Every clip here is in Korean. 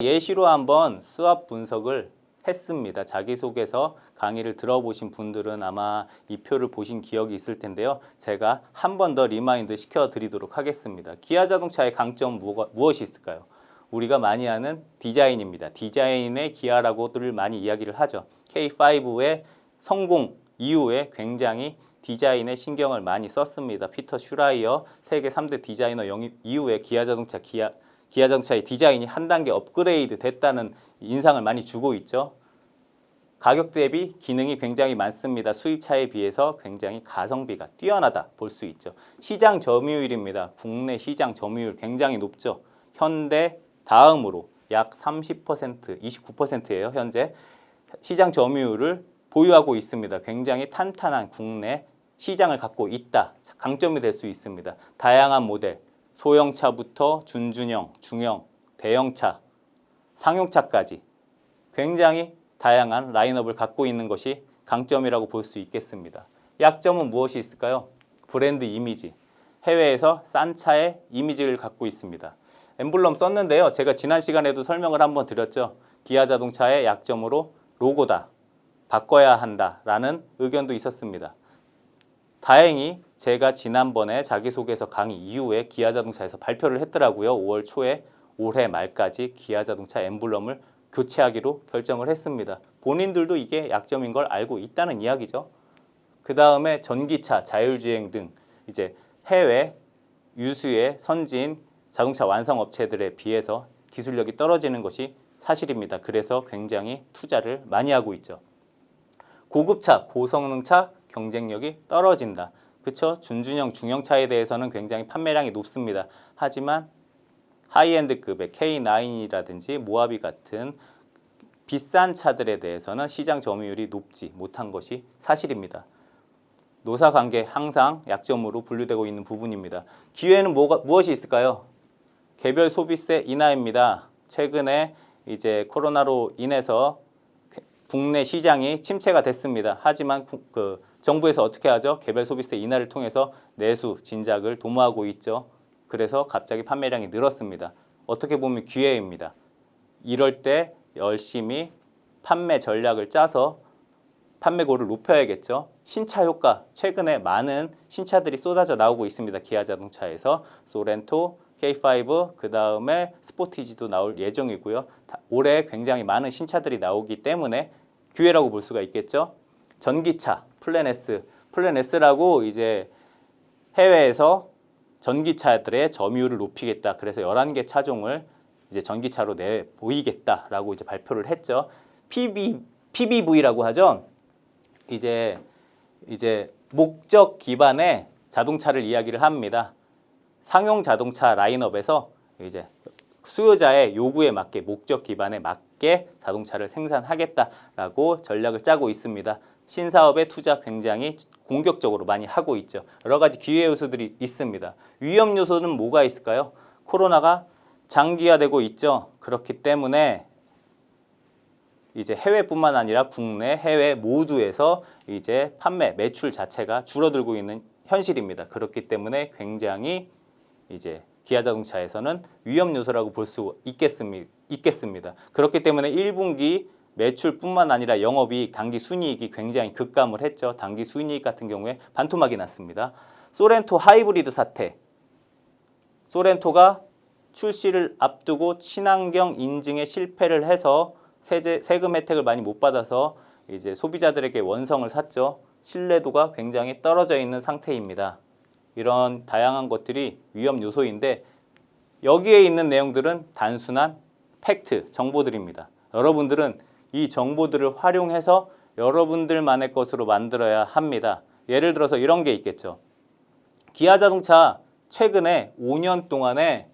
예시로 한번 스왑 분석을 했습니다. 자기소개서 강의를 들어보신 분들은 아마 이 표를 보신 기억이 있을 텐데요. 제가 한 번 더 리마인드 시켜드리도록 하겠습니다. 기아자동차의 강점 무엇이 있을까요? 우리가 많이 아는 디자인입니다. 디자인의 기아라고들 많이 이야기를 하죠. K5의 성공 이후에 굉장히 디자인에 신경을 많이 썼습니다. 피터 슈라이어 세계 3대 디자이너 영입 이후에 기아자동차의 디자인이 한 단계 업그레이드 됐다는 인상을 많이 주고 있죠. 가격 대비 기능이 굉장히 많습니다. 수입차에 비해서 굉장히 가성비가 뛰어나다 볼 수 있죠. 시장 점유율입니다. 국내 시장 점유율 굉장히 높죠. 현대 다음으로 약 30%, 29%예요. 현재 시장 점유율을 보유하고 있습니다. 굉장히 탄탄한 국내 시장을 갖고 있다. 강점이 될 수 있습니다. 다양한 모델, 소형차부터 준중형, 중형, 대형차, 상용차까지 굉장히 다양한 라인업을 갖고 있는 것이 강점이라고 볼 수 있겠습니다. 약점은 무엇이 있을까요? 브랜드 이미지. 해외에서 싼 차의 이미지를 갖고 있습니다. 엠블럼 썼는데요. 제가 지난 시간에도 설명을 한번 드렸죠. 기아자동차의 약점으로 로고다. 바꿔야 한다라는 의견도 있었습니다. 다행히 제가 지난번에 자기소개서 강의 이후에 기아자동차에서 발표를 했더라고요. 5월 초에 올해 말까지 기아자동차 엠블럼을 교체하기로 결정을 했습니다. 본인들도 이게 약점인 걸 알고 있다는 이야기죠. 그 다음에 전기차, 자율주행 등 이제 해외 유수의 선진 자동차 완성 업체들에 비해서 기술력이 떨어지는 것이 사실입니다. 그래서 굉장히 투자를 많이 하고 있죠. 고급차, 고성능차 경쟁력이 떨어진다. 그렇죠? 준중형, 중형차에 대해서는 굉장히 판매량이 높습니다. 하지만 하이엔드급의 K9이라든지 모하비 같은 비싼 차들에 대해서는 시장 점유율이 높지 못한 것이 사실입니다. 노사관계 항상 약점으로 분류되고 있는 부분입니다. 기회는 무엇이 있을까요? 개별 소비세 인하입니다. 최근에 이제 코로나로 인해서 국내 시장이 침체가 됐습니다. 하지만 정부에서 어떻게 하죠? 개별 소비세 인하를 통해서 내수 진작을 도모하고 있죠. 그래서 갑자기 판매량이 늘었습니다. 어떻게 보면 기회입니다. 이럴 때 열심히 판매 전략을 짜서 판매고를 높여야겠죠. 신차 효과, 최근에 많은 신차들이 쏟아져 나오고 있습니다. 기아자동차에서 소렌토, K5, 그 다음에 스포티지도 나올 예정이고요. 올해 굉장히 많은 신차들이 나오기 때문에 기회라고 볼 수가 있겠죠. 전기차, 플랜S라고 이제 해외에서 전기차들의 점유율을 높이겠다. 그래서 11개 차종을 이제 전기차로 내보이겠다라고 이제 발표를 했죠. PBV라고 하죠. 이제 목적 기반의 자동차를 이야기를 합니다. 상용 자동차 라인업에서 이제 수요자의 요구에 맞게 목적 기반에 맞게 자동차를 생산하겠다라고 전략을 짜고 있습니다. 신사업에 투자 굉장히 공격적으로 많이 하고 있죠. 여러 가지 기회 요소들이 있습니다. 위험 요소는 뭐가 있을까요? 코로나가 장기화되고 있죠. 그렇기 때문에 이제 해외뿐만 아니라 국내, 해외 모두에서 이제 판매, 매출 자체가 줄어들고 있는 현실입니다. 그렇기 때문에 굉장히 이제 기아자동차에서는 위험 요소라고 볼 수 있겠습니다. 그렇기 때문에 1분기 매출뿐만 아니라 영업이익, 당기 순이익이 굉장히 급감을 했죠. 당기 순이익 같은 경우에 반토막이 났습니다. 소렌토 하이브리드 사태. 소렌토가 출시를 앞두고 친환경 인증에 실패를 해서 세금 혜택을 많이 못 받아서 이제 소비자들에게 원성을 샀죠. 신뢰도가 굉장히 떨어져 있는 상태입니다. 이런 다양한 것들이 위험 요소인데 여기에 있는 내용들은 단순한 팩트, 정보들입니다. 여러분들은 이 정보들을 활용해서 여러분들만의 것으로 만들어야 합니다. 예를 들어서 이런 게 있겠죠. 기아자동차 최근에 5년 동안에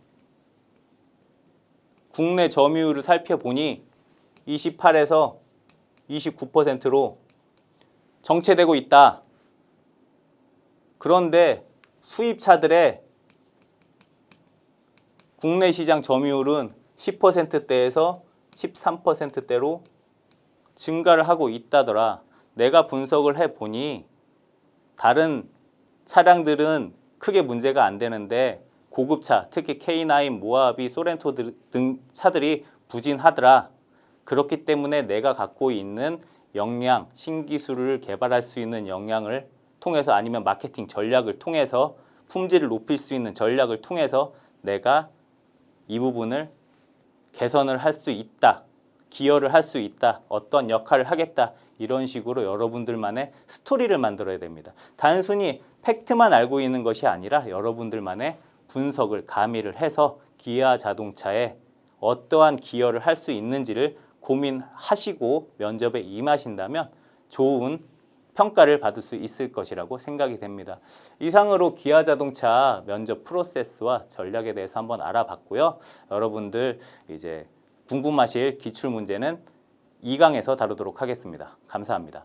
국내 점유율을 살펴보니 28에서 29%로 정체되고 있다. 그런데 수입차들의 국내 시장 점유율은 10%대에서 13%대로 증가를 하고 있다더라. 내가 분석을 해보니 다른 차량들은 크게 문제가 안 되는데 고급차, 특히 K9, 모하비, 소렌토 등 차들이 부진하더라. 그렇기 때문에 내가 갖고 있는 역량, 신기술을 개발할 수 있는 역량을 통해서 아니면 마케팅 전략을 통해서 품질을 높일 수 있는 전략을 통해서 내가 이 부분을 개선을 할 수 있다. 기여를 할 수 있다. 어떤 역할을 하겠다. 이런 식으로 여러분들만의 스토리를 만들어야 됩니다. 단순히 팩트만 알고 있는 것이 아니라 여러분들만의 분석을 가미를 해서 기아 자동차에 어떠한 기여를 할 수 있는지를 고민하시고 면접에 임하신다면 좋은 평가를 받을 수 있을 것이라고 생각이 됩니다. 이상으로 기아 자동차 면접 프로세스와 전략에 대해서 한번 알아봤고요. 여러분들 이제 궁금하실 기출 문제는 2강에서 다루도록 하겠습니다. 감사합니다.